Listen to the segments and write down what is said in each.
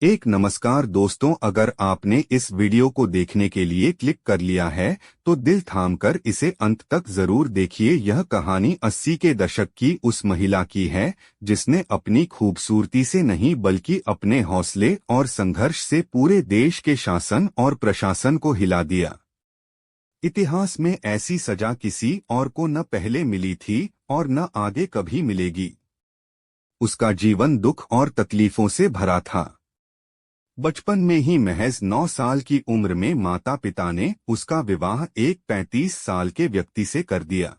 एक नमस्कार दोस्तों, अगर आपने इस वीडियो को देखने के लिए क्लिक कर लिया है तो दिल थामकर इसे अंत तक जरूर देखिए। यह कहानी 80 के दशक की उस महिला की है जिसने अपनी खूबसूरती से नहीं बल्कि अपने हौसले और संघर्ष से पूरे देश के शासन और प्रशासन को हिला दिया। इतिहास में ऐसी सजा किसी और को न पहले मिली थी और न आगे कभी मिलेगी। उसका जीवन दुख और तकलीफों से भरा था। बचपन में ही महज 9 साल की उम्र में माता पिता ने उसका विवाह एक 35 साल के व्यक्ति से कर दिया।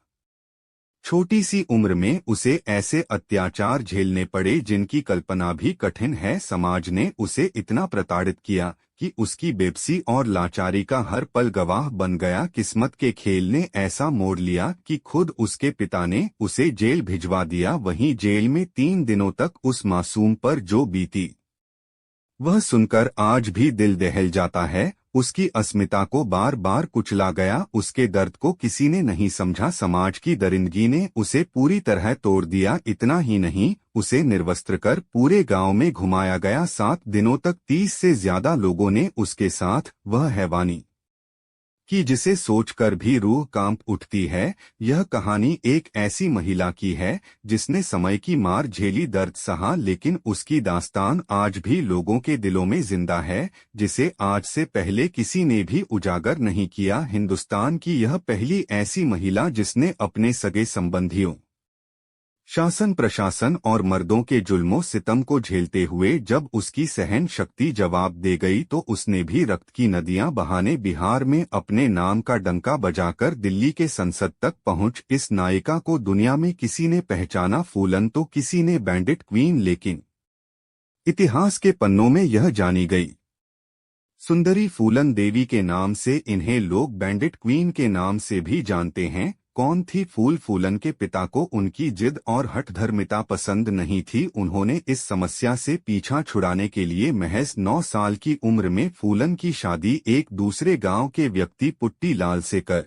छोटी सी उम्र में उसे ऐसे अत्याचार झेलने पड़े जिनकी कल्पना भी कठिन है। समाज ने उसे इतना प्रताड़ित किया कि उसकी बेबसी और लाचारी का हर पल गवाह बन गया। किस्मत के खेल ने ऐसा मोड़ लिया कि खुद उसके पिता ने उसे जेल भिजवा दिया। वहीं जेल में 3 दिनों तक उस मासूम पर जो बीती, वह सुनकर आज भी दिल दहल जाता है। उसकी अस्मिता को बार बार कुचला गया, उसके दर्द को किसी ने नहीं समझा। समाज की दरिंदगी ने उसे पूरी तरह तोड़ दिया। इतना ही नहीं, उसे निर्वस्त्र कर पूरे गांव में घुमाया गया। 7 दिनों तक 30 से ज्यादा लोगों ने उसके साथ वह हैवानी कि जिसे सोचकर भी रूह कांप उठती है। यह कहानी एक ऐसी महिला की है जिसने समय की मार झेली, दर्द सहा, लेकिन उसकी दास्तान आज भी लोगों के दिलों में जिंदा है, जिसे आज से पहले किसी ने भी उजागर नहीं किया। हिंदुस्तान की यह पहली ऐसी महिला जिसने अपने सगे संबंधियों, शासन प्रशासन और मर्दों के जुल्मों सितम को झेलते हुए जब उसकी सहन शक्ति जवाब दे गई तो उसने भी रक्त की नदियां बहाने बिहार में अपने नाम का डंका बजाकर दिल्ली के संसद तक पहुंच। इस नायिका को दुनिया में किसी ने पहचाना फूलन तो किसी ने बैंडिट क्वीन, लेकिन इतिहास के पन्नों में यह जानी गई सुंदरी फूलन देवी के नाम से इन्हें लोग बैंडिट क्वीन के नाम से भी जानते हैं। कौन थी फूलन के पिता को उनकी जिद और हठधर्मिता पसंद नहीं थी। उन्होंने इस समस्या से पीछा छुड़ाने के लिए महज 9 साल की उम्र में फूलन की शादी एक दूसरे गांव के व्यक्ति पुट्टी लाल से कर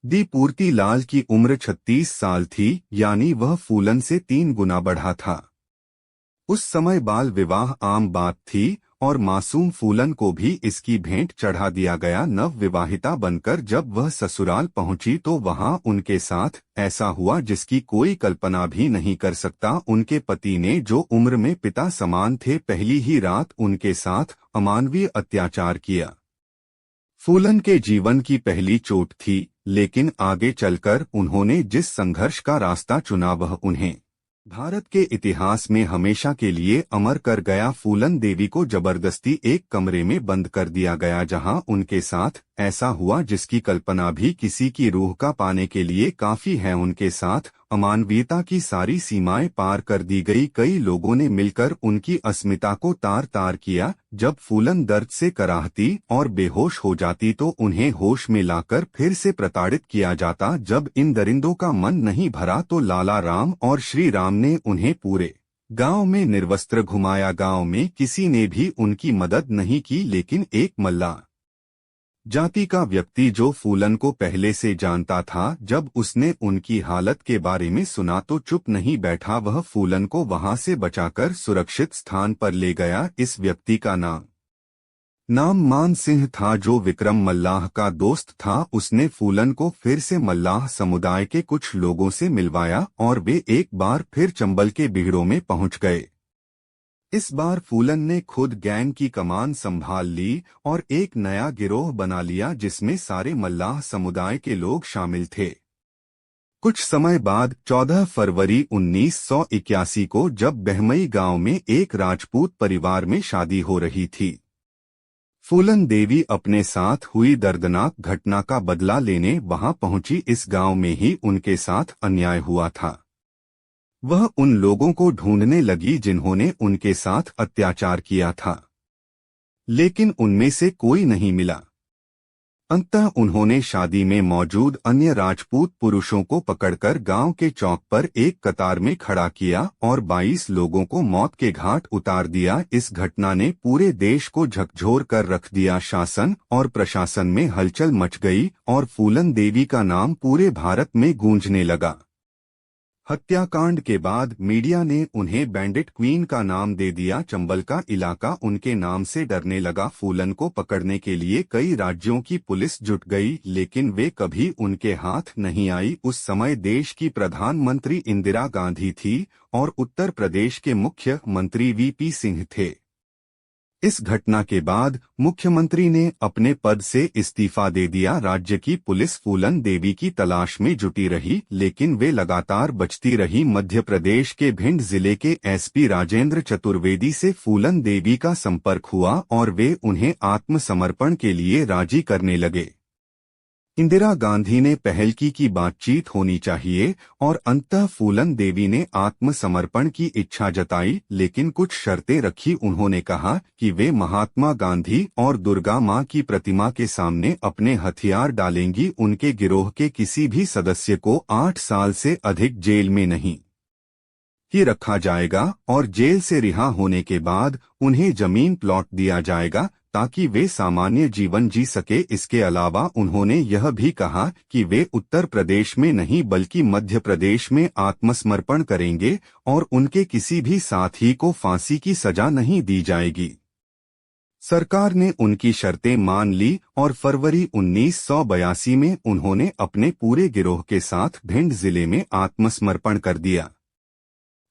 दी। पूर्ति लाल की उम्र 36 साल थी, यानी वह फूलन से 3 गुना बढ़ा था। उस समय बाल विवाह आम बात थी और मासूम फूलन को भी इसकी भेंट चढ़ा दिया गया। नव विवाहिता बनकर जब वह ससुराल पहुंची तो वहां उनके साथ ऐसा हुआ जिसकी कोई कल्पना भी नहीं कर सकता। उनके पति ने, जो उम्र में पिता समान थे, पहली ही रात उनके साथ अमानवीय अत्याचार किया। फूलन के जीवन की पहली चोट थी, लेकिन आगे चलकर उन्होंने जिस संघर्ष का रास्ता चुना वह उन्हें भारत के इतिहास में हमेशा के लिए अमर कर गया। फूलन देवी को जबरदस्ती एक कमरे में बंद कर दिया गया जहां उनके साथ ऐसा हुआ जिसकी कल्पना भी किसी की रूह का पाने के लिए काफी है। उनके साथ अमानवीयता की सारी सीमाएं पार कर दी गई। कई लोगों ने मिलकर उनकी अस्मिता को तार तार किया। जब फूलन दर्द से कराहती और बेहोश हो जाती तो उन्हें होश में लाकर फिर से प्रताड़ित किया जाता। जब इन दरिंदों का मन नहीं भरा तो लाला राम और श्री राम ने उन्हें पूरे गांव में निर्वस्त्र घुमाया। गांव में किसी ने भी उनकी मदद नहीं की, लेकिन एक मल्ला जाति का व्यक्ति जो फूलन को पहले से जानता था, जब उसने उनकी हालत के बारे में सुना तो चुप नहीं बैठा। वह फूलन को वहां से बचाकर सुरक्षित स्थान पर ले गया। इस व्यक्ति का नाम मान सिंह था, जो विक्रम मल्लाह का दोस्त था। उसने फूलन को फिर से मल्लाह समुदाय के कुछ लोगों से मिलवाया और वे एक बार फिर चंबल के बिहड़ों में पहुंच गए। इस बार फूलन ने खुद गैंग की कमान संभाल ली और एक नया गिरोह बना लिया जिसमें सारे मल्लाह समुदाय के लोग शामिल थे। कुछ समय बाद 14 फरवरी 1981 को जब बहमई गांव में एक राजपूत परिवार में शादी हो रही थी, फूलन देवी अपने साथ हुई दर्दनाक घटना का बदला लेने वहां पहुंची। इस गांव में ही उनके साथ अन्याय हुआ था। वह उन लोगों को ढूंढने लगी जिन्होंने उनके साथ अत्याचार किया था, लेकिन उनमें से कोई नहीं मिला। अंततः उन्होंने शादी में मौजूद अन्य राजपूत पुरुषों को पकड़कर गांव के चौक पर एक कतार में खड़ा किया और 22 लोगों को मौत के घाट उतार दिया। इस घटना ने पूरे देश को झकझोर कर रख दिया। शासन और प्रशासन में हलचल मच गई और फूलन देवी का नाम पूरे भारत में गूंजने लगा। हत्याकांड के बाद मीडिया ने उन्हें बैंडिट क्वीन का नाम दे दिया। चंबल का इलाका उनके नाम से डरने लगा। फूलन को पकड़ने के लिए कई राज्यों की पुलिस जुट गई, लेकिन वे कभी उनके हाथ नहीं आई। उस समय देश की प्रधानमंत्री इंदिरा गांधी थी और उत्तर प्रदेश के मुख्यमंत्री वीपी सिंह थे। इस घटना के बाद मुख्यमंत्री ने अपने पद से इस्तीफा दे दिया। राज्य की पुलिस फूलन देवी की तलाश में जुटी रही, लेकिन वे लगातार बचती रही। मध्य प्रदेश के भिंड जिले के एसपी राजेंद्र चतुर्वेदी से फूलन देवी का संपर्क हुआ और वे उन्हें आत्मसमर्पण के लिए राजी करने लगे। इंदिरा गांधी ने पहल की कि बातचीत होनी चाहिए और अंततः फूलन देवी ने आत्मसमर्पण की इच्छा जताई, लेकिन कुछ शर्तें रखी। उन्होंने कहा कि वे महात्मा गांधी और दुर्गा मां की प्रतिमा के सामने अपने हथियार डालेंगी। उनके गिरोह के किसी भी सदस्य को 8 साल से अधिक जेल में नहीं ही रखा जाएगा और जेल से रिहा होने के बाद उन्हें जमीन प्लॉट दिया जाएगा ताकि वे सामान्य जीवन जी सके। इसके अलावा उन्होंने यह भी कहा कि वे उत्तर प्रदेश में नहीं बल्कि मध्य प्रदेश में आत्मसमर्पण करेंगे और उनके किसी भी साथी को फांसी की सजा नहीं दी जाएगी। सरकार ने उनकी शर्तें मान ली और फरवरी 1982 में उन्होंने अपने पूरे गिरोह के साथ भिंड जिले में आत्मसमर्पण कर दिया।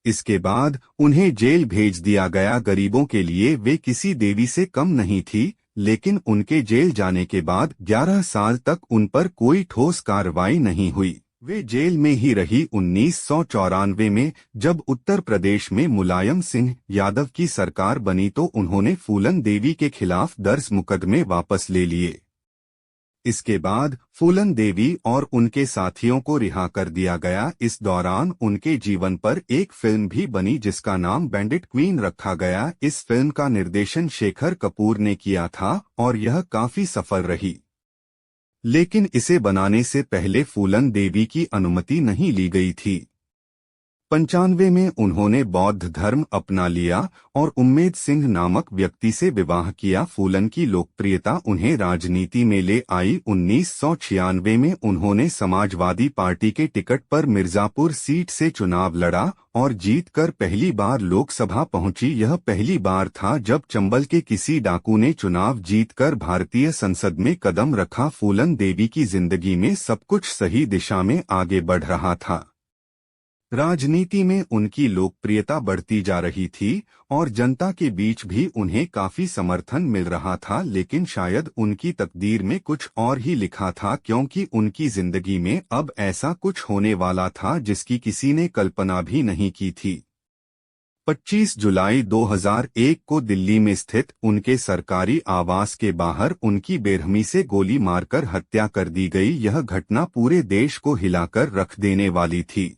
इसके बाद उन्हें जेल भेज दिया गया। गरीबों के लिए वे किसी देवी से कम नहीं थी, लेकिन उनके जेल जाने के बाद 11 साल तक उन पर कोई ठोस कार्रवाई नहीं हुई। वे जेल में ही रही। 1994 में जब उत्तर प्रदेश में मुलायम सिंह यादव की सरकार बनी तो उन्होंने फूलन देवी के खिलाफ दर्ज मुकदमे वापस ले लिए। इसके बाद फूलन देवी और उनके साथियों को रिहा कर दिया गया। इस दौरान उनके जीवन पर एक फिल्म भी बनी जिसका नाम बैंडिट क्वीन रखा गया। इस फिल्म का निर्देशन शेखर कपूर ने किया था और यह काफी सफल रही, लेकिन इसे बनाने से पहले फूलन देवी की अनुमति नहीं ली गई थी। 95 में उन्होंने बौद्ध धर्म अपना लिया और उम्मेद सिंह नामक व्यक्ति से विवाह किया। फूलन की लोकप्रियता उन्हें राजनीति में ले आई। 1996 में उन्होंने समाजवादी पार्टी के टिकट पर मिर्जापुर सीट से चुनाव लड़ा और जीतकर पहली बार लोकसभा पहुंची। यह पहली बार था जब चंबल के किसी डाकू ने चुनाव जीतकर भारतीय संसद में कदम रखा। फूलन देवी की जिंदगी में सब कुछ सही दिशा में आगे बढ़ रहा था। राजनीति में उनकी लोकप्रियता बढ़ती जा रही थी और जनता के बीच भी उन्हें काफी समर्थन मिल रहा था, लेकिन शायद उनकी तकदीर में कुछ और ही लिखा था, क्योंकि उनकी जिंदगी में अब ऐसा कुछ होने वाला था जिसकी किसी ने कल्पना भी नहीं की थी। 25 जुलाई 2001 को दिल्ली में स्थित उनके सरकारी आवास के बाहर उनकी बेरहमी से गोली मारकर हत्या कर दी गई। यह घटना पूरे देश को हिलाकर रख देने वाली थी।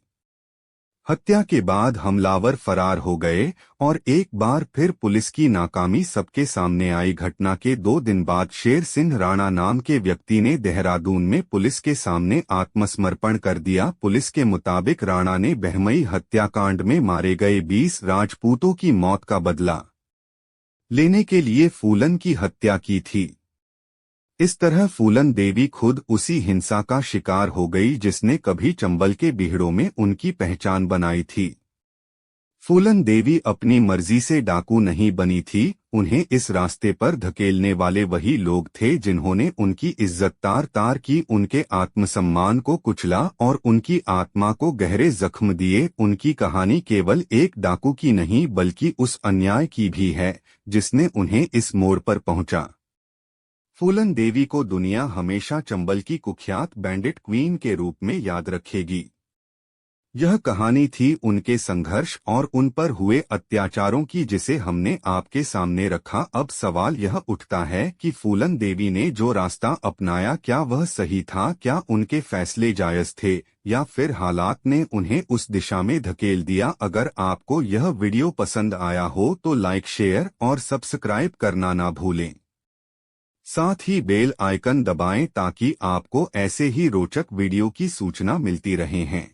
हत्या के बाद हमलावर फरार हो गए और एक बार फिर पुलिस की नाकामी सबके सामने आई। घटना के 2 दिन बाद शेर सिंह राणा नाम के व्यक्ति ने देहरादून में पुलिस के सामने आत्मसमर्पण कर दिया। पुलिस के मुताबिक राणा ने बहमई हत्याकांड में मारे गए 20 राजपूतों की मौत का बदला लेने के लिए फूलन की हत्या की थी। इस तरह फूलन देवी खुद उसी हिंसा का शिकार हो गई जिसने कभी चंबल के बीहड़ों में उनकी पहचान बनाई थी। फूलन देवी अपनी मर्जी से डाकू नहीं बनी थी। उन्हें इस रास्ते पर धकेलने वाले वही लोग थे जिन्होंने उनकी इज्जत तार-तार की, उनके आत्मसम्मान को कुचला और उनकी आत्मा को गहरे जख्म दिए। उनकी कहानी केवल एक डाकू की नहीं बल्कि उस अन्याय की भी है जिसने उन्हें इस मोड़ पर पहुंचा। फूलन देवी को दुनिया हमेशा चंबल की कुख्यात बैंडिट क्वीन के रूप में याद रखेगी। यह कहानी थी उनके संघर्ष और उन पर हुए अत्याचारों की जिसे हमने आपके सामने रखा। अब सवाल यह उठता है कि फूलन देवी ने जो रास्ता अपनाया क्या वह सही था? क्या उनके फैसले जायज थे या फिर हालात ने उन्हें उस दिशा में धकेल दिया? अगर आपको यह वीडियो पसंद आया हो तो लाइक, शेयर और सब्सक्राइब करना ना भूलें। साथ ही बेल आइकन दबाएं ताकि आपको ऐसे ही रोचक वीडियो की सूचना मिलती रहे हैं।